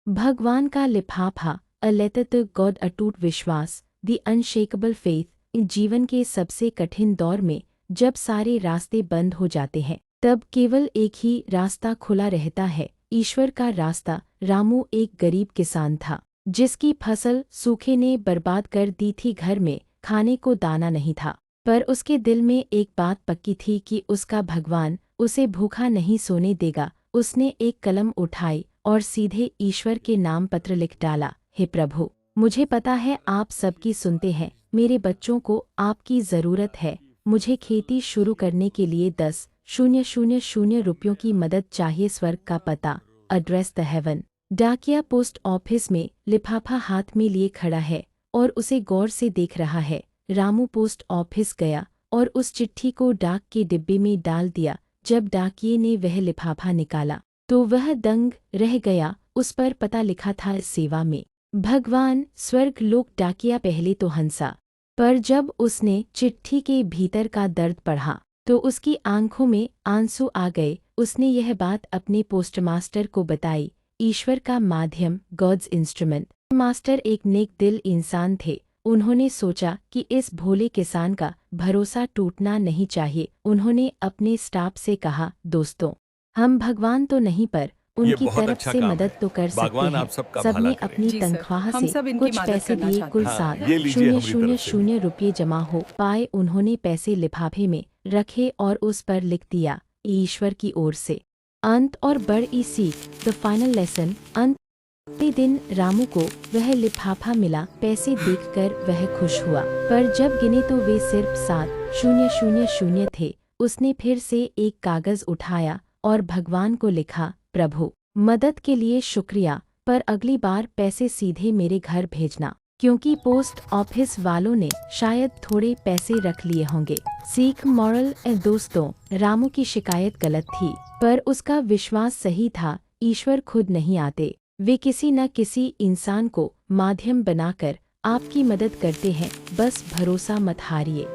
भगवान का लिफाफा, अ लेटर टू गॉड, अटूट विश्वास, द अनशेकेबल फेथ। इन जीवन के सबसे कठिन दौर में जब सारे रास्ते बंद हो जाते हैं, तब केवल एक ही रास्ता खुला रहता है, ईश्वर का रास्ता। रामू एक गरीब किसान था, जिसकी फसल सूखे ने बर्बाद कर दी थी। घर में खाने को दाना नहीं था, पर उसके दिल में एक बात पक्की थी कि उसका भगवान उसे भूखा नहीं सोने देगा। उसने एक कलम उठाई और सीधे ईश्वर के नाम पत्र लिख डाला। हे प्रभु, मुझे पता है आप सबकी सुनते हैं। मेरे बच्चों को आपकी ज़रूरत है। मुझे खेती शुरू करने के लिए 10,000 रुपयों की मदद चाहिए। स्वर्ग का पता, एड्रेस द हेवन। डाकिया पोस्ट ऑफिस में लिफाफा हाथ में लिए खड़ा है और उसे गौर से देख रहा है। रामू पोस्ट ऑफिस गया और उस चिट्ठी को डाक के डिब्बे में डाल दिया। जब डाकिये ने वह लिफाफा निकाला तो वह दंग रह गया। उस पर पता लिखा था, सेवा में भगवान, स्वर्ग लोक। डाकिया पहले तो हंसा, पर जब उसने चिट्ठी के भीतर का दर्द पढ़ा तो उसकी आंखों में आंसू आ गए। उसने यह बात अपने पोस्टमास्टर को बताई। ईश्वर का माध्यम, गॉड्स इंस्ट्रूमेंट। मास्टर एक नेक दिल इंसान थे। उन्होंने सोचा कि इस भोले किसान का भरोसा टूटना नहीं चाहिए। उन्होंने अपने स्टाफ से कहा, दोस्तों, हम भगवान तो नहीं पर ये उनकी बहुत तरफ अच्छा से काम मदद है। तो कर सकते भगवान हैं। आप सबका भला सबने करे। अपनी जी सर, तनख्वाह हम से सब इनकी कुछ मदद पैसे करना दिए। चाहते कुल हैं। हाँ, ये लीजिए हमारी तरफ से। 7,000 जमा हो पाए। उन्होंने पैसे लिफाफे में रखे और उस पर लिख दिया, ईश्वर की ओर से। अंत और बड़ी सीख, द फाइनल लेसन। अंत दिन रामू को वह लिफाफा मिला। पैसे देखकर वह खुश हुआ, पर जब गिने तो वे सिर्फ 7,000 थे। उसने फिर से एक कागज उठाया और भगवान को लिखा, प्रभु, मदद के लिए शुक्रिया, पर अगली बार पैसे सीधे मेरे घर भेजना, क्योंकि पोस्ट ऑफिस वालों ने शायद थोड़े पैसे रख लिए होंगे। सीख, मॉरल। दोस्तों, रामू की शिकायत गलत थी, पर उसका विश्वास सही था। ईश्वर खुद नहीं आते, वे किसी न किसी इंसान को माध्यम बनाकर आपकी मदद करते हैं। बस भरोसा मत हारिए।